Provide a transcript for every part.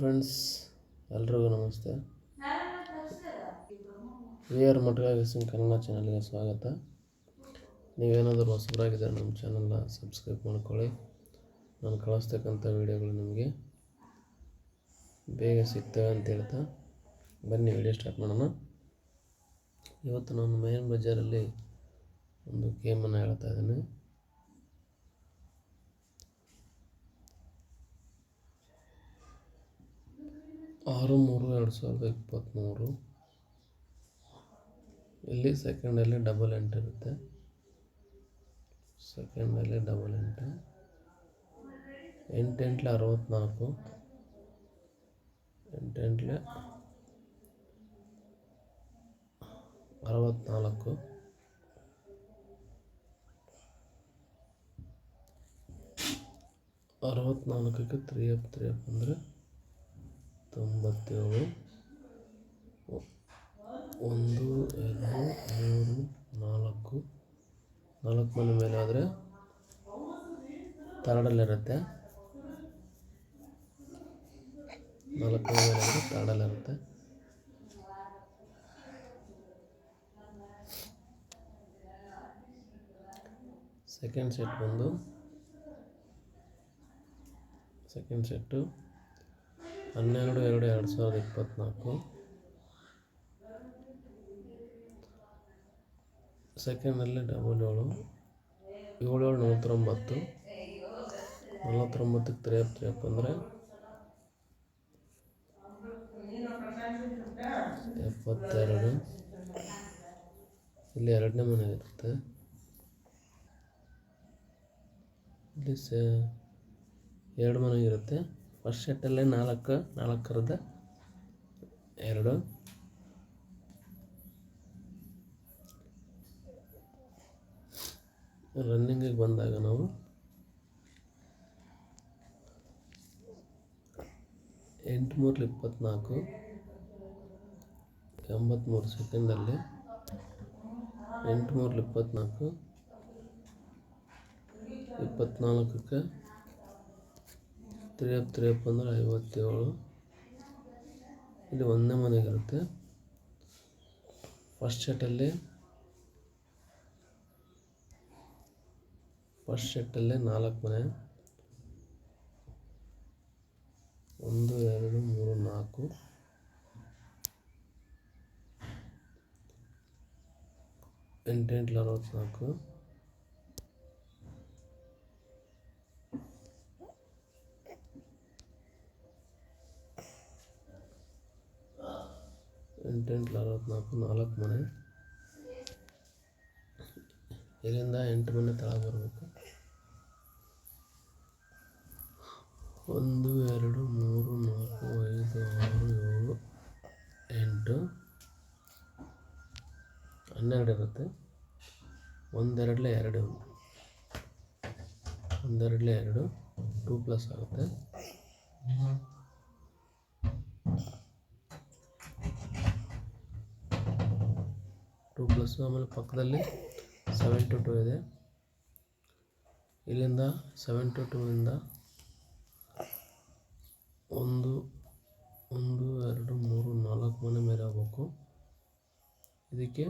Friends, ಎಲ್ರಿಗೂ ನಮಸ್ತೆ. ವಿ.ಆರ್ ಮಟ್ಗಾಗಿಸಿಂಗ್ ಕನ್ನಡ ಚಾನಲ್ಗೆ ಸ್ವಾಗತ. ನೀವೇನಾದರೂ ಹೊಸಬರಾಗಿದ್ದರೆ ನಮ್ಮ ಚಾನಲ್ನ ಸಬ್ಸ್ಕ್ರೈಬ್ ಮಾಡ್ಕೊಳ್ಳಿ. ನಾನು ಕಳಿಸ್ತಕ್ಕಂಥ ವೀಡಿಯೋಗಳು ನಿಮಗೆ ಬೇಗ ಸಿಗ್ತವೆ ಅಂತ ಹೇಳ್ತಾ ಬನ್ನಿ ವಿಡಿಯೋ ಸ್ಟಾರ್ಟ್ ಮಾಡೋಣ. ಇವತ್ತು ನಾನು ಮೇನ್ ಬಜಾರಲ್ಲಿ ಒಂದು ಗೇಮನ್ನು ಹೇಳ್ತಾ ಇದ್ದೀನಿ. ಆರು 3/2023. ಇಲ್ಲಿ ಸೆಕೆಂಡಲ್ಲಿ ಡಬಲ್ ಎಂಟ್ರಿ ಇರುತ್ತೆ. ಸೆಕೆಂಡಲ್ಲಿ ಡಬಲ್ ಎಂಟ್ರಿ 8 64, 8 64, 64ಕ್ಕೆ 3 ಅಂದರೆ 97. 1 2 3 4 ಮನೆ ಮೇಲೆ ಆದರೆ ಥರ್ಡಲ್ಲಿರುತ್ತೆ. 4 ಮನೆ ಮೇಲೆ ಆದರೆ ಥರ್ಡಲ್ಲಿರುತ್ತೆ. Second set 12/2/2024. ಸೆಕೆಂಡಲ್ಲಿ ಡಬಲ್ 7 7/7 49ಕ್ಕೆ 3 ಅಂದರೆ 72. ಇಲ್ಲಿ ಎರಡನೇ ಮನೆ ಇರುತ್ತೆ. ಇಲ್ಲಿ 2 ಮನೆ ಇರುತ್ತೆ. ಫಸ್ಟ್ ಸೆಟ್ಟಲ್ಲೇ 4 2. ರನ್ನಿಂಗಿಗೆ ಬಂದಾಗ ನಾವು 8 3 24, 83 ಸೆಕೆಂಡಲ್ಲಿ 8 3 24, 24ಕ್ಕೆ 3 ಅಂದರೆ 57. ಇಲ್ಲಿ ಒಂದನೇ ಮನೆಗಿರುತ್ತೆ. ಫಸ್ಟ್ ಸೆಟ್ಟಲ್ಲಿ 4 ಮನೆ 1 2 3 4. 8 64, 4 ಮನೆ. ಇಲ್ಲಿಂದ 8 ಮನೆ ತೆಳಗೆ ಬರಬೇಕು. 1 2 3 4 5 6 7 8 12 ಇರುತ್ತೆ. 1 2 2 2 ಪ್ಲಸ್ ಆಗುತ್ತೆ. 2 ಪ್ಲಸ್ ಆಮೇಲೆ ಪಕ್ಕದಲ್ಲಿ 7 to 2 ಇದೆ. ಇಲ್ಲಿಂದ 7 to 2 ಇಂದ 1 2 3 4 ಮನೆ ಮೇಲೆ ಹೋಗ್ಬೇಕು. ಇದಕ್ಕೆ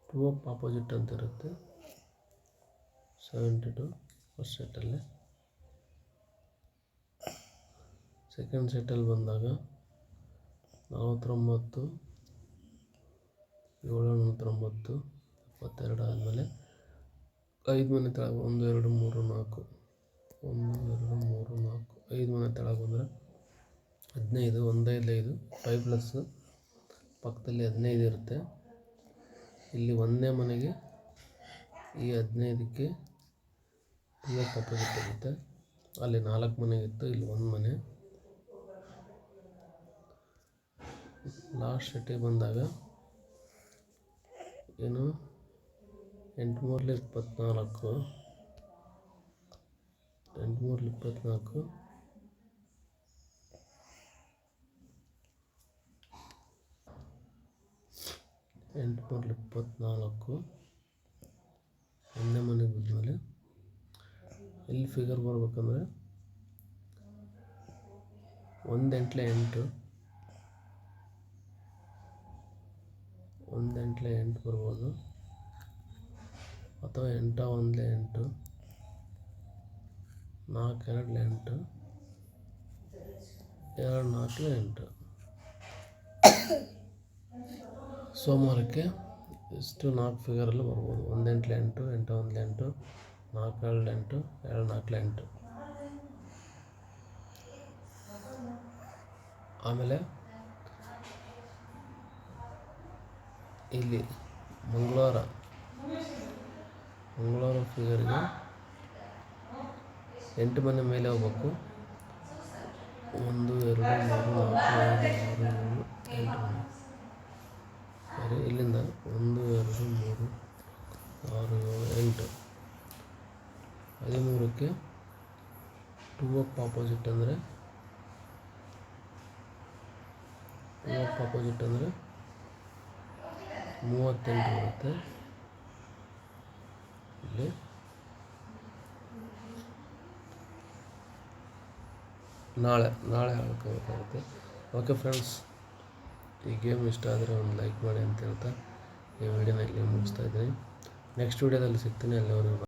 2 ಆಪೋಸಿಟ್ ಅಂತ ಇರುತ್ತೆ. 72 ಫಸ್ಟ್ ಸೆಟ್ಟಲ್ಲಿ. ಸೆಕೆಂಡ್ ಸೆಟ್ಟಲ್ಲಿ ಬಂದಾಗ 49 7 72 ಆದಮೇಲೆ 5 ಮನೆ ತೆಳಗೆ 1 2 3 4 5 ಮನೆ ತೆಳಗೆ ಬಂದರೆ 15 1 5 5 ಪ್ಲಸ್ ಪಕ್ಕದಲ್ಲಿ 15 ಇರುತ್ತೆ. ಇಲ್ಲಿ ಒಂದನೇ ಮನೆಗೆ ಈ 15ಕ್ಕೆ ಆಪೋಸಿಟ್ ಇರುತ್ತೆ. ಅಲ್ಲಿ 4 ಮನೆಗಿತ್ತು, ಇಲ್ಲಿ 1 ಮನೆ. ಲಾಸ್ಟ್ ಸೆಟ್ಟಿಗೆ ಬಂದಾಗ 8 3 24, 8 3 24, 8 3 24 ಒಂದನೇ ಮನೆಗೆ ಬಂದಮೇಲೆ ಇಲ್ಲಿ ಫಿಗರ್ ಬರಬೇಕಂದ್ರೆ 1 ಎಂಟ್ಲೆ 8, 1 ಎಂಟ್ಲೆ 8 ಬರ್ಬೋದು, ಅಥವಾ 8 1 8, 4 2 8, 2 4 8. ಸೋಮವಾರಕ್ಕೆ ಇಷ್ಟು 4 ಫಿಗರಲ್ಲಿ ಬರ್ಬೋದು. 1 ಎಂಟ್ಲೆ 8, 8 1 8, 4 2 8, 2 4 8. ಆಮೇಲೆ ಇಲ್ಲಿ ಮಂಗಳವಾರ ಫಿಗರ್ಗೆ 8 ಮನೆ ಮೇಲೆ ಹೋಗ್ಬೇಕು. 1 2 3 4 5 6 7 8 ಮನೆ. ಸರಿ, ಇಲ್ಲಿಂದ 1 2 3 6 7 8. 13ಕ್ಕೆ 2 ಅಪ್ ಆಪೋಸಿಟ್ ಅಂದರೆ 38 ಬರುತ್ತೆ. ಇಲ್ಲಿ ನಾಳೆ ಆಡ್ಕೋಬೇಕಾಗುತ್ತೆ. ಓಕೆ ಫ್ರೆಂಡ್ಸ್, ಈ ಗೇಮ್ ಇಷ್ಟ ಆದರೆ ಒಂದು ಲೈಕ್ ಮಾಡಿ ಅಂತ ಹೇಳ್ತಾ ಈ ವಿಡಿಯೋನ ಇಲ್ಲಿ ಮುಗಿಸ್ತಾ ಇದ್ದೀನಿ. ನೆಕ್ಸ್ಟ್ ವಿಡಿಯೋದಲ್ಲಿ ಸಿಗ್ತೀನಿ. ಅಲ್ಲಿವರೆಗೂ